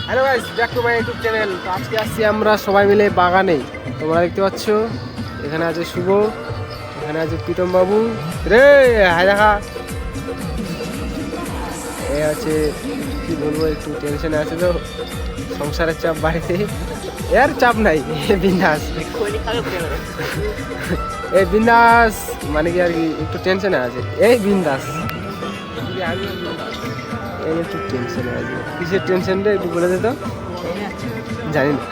Hello guys, back to my YouTube channel. তো আজকে আসছি আমরা সবাই মিলে বাগানে। তোমরা দেখতে পাচ্ছ এখানে আছে শুভ, এখানে আছে প্রীতম বাবু। রে হাই দেখা, এ আছে কি বলবো, একটু টেনশনে আছে তো, সংসারের চাপ বাড়িতে। এর চাপ নাই, বিন্দাস এই বিন্দাস, মানে কি আর কি একটু টেনশনে আছে এই বিন্দাস। এই একটু টেনশনে আছে, কিসের টেনশন রে একটু বলে দে তো। জানি না।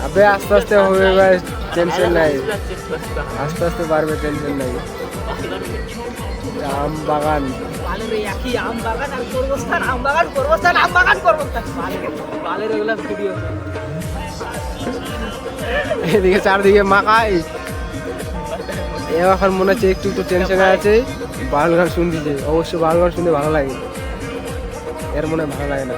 আবে আস্তে আস্তে হবে ভাই, টেনশন নাই, আস্তে আস্তে বাড়বে, টেনশন নাই। আম বাগান, এদিকে চারদিকে মাকাই। এ এখন মনে হচ্ছে একটু একটু টেনশনে আছে, বাউল গান শুনতেছে। অবশ্য বাউল গান শুনতে ভালো লাগে, এর মনে হয় ভালো লাগে না।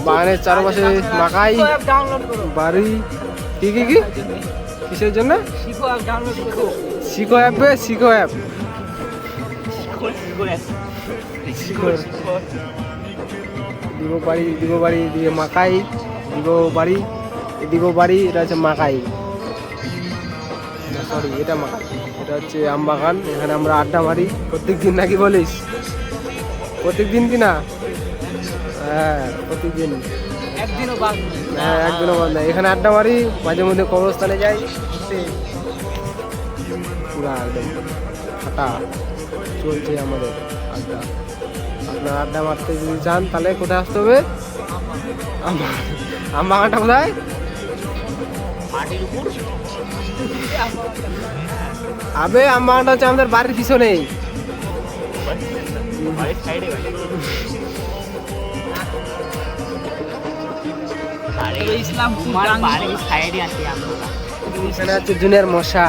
বাগানের চারপাশে মাকাই বাড়ি। কি কি কি কিসের জন্য? শিখো অ্যাপ, শিখো অ্যাপ, দিব বাড়ি দিয়ে মাকাই, দিব বাড়ি, দিব বাড়ি, এটা হচ্ছে মাকাই, সরি এটা মাকাই, এটা হচ্ছে আম বাগান। এখানে আমরা আড্ডা মারি প্রত্যেক দিন, নাকি বলিস? প্রত্যেক দিন কি না? হ্যাঁ প্রত্যেকদিন, হ্যাঁ একদিনও বাদ নাই। এখানে আড্ডা মারি, মাঝে মধ্যে কবরস্থানে যাই, পুরা একদম ফাটা চলছে আমাদের আড্ডা। আপনার আড্ডা মারতে যদি চান তাহলে কোথায় আসতে হবে? আম বাগানটা কোথায়? আবে আম বাগানটা হচ্ছে আমাদের বাড়ির পিছনেই। এখানে হচ্ছে জুনিয়র মশা।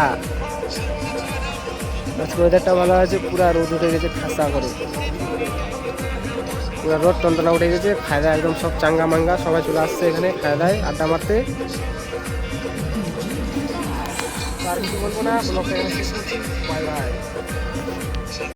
আজকে ওয়েদারটা ভালো আছে, পুরা রোদ উঠে গেছে খাসা করে, পুরা রোদ টনটনা উঠে গেছে। খায় দায় একদম সব চাঙ্গা মাঙ্গা, সবাই চলে আসছে এখানে খায় দায় আড্ডা মারতে। আর কিছু বলবো না, ব্লগটা এখানে শেষ করছি। Bye bye.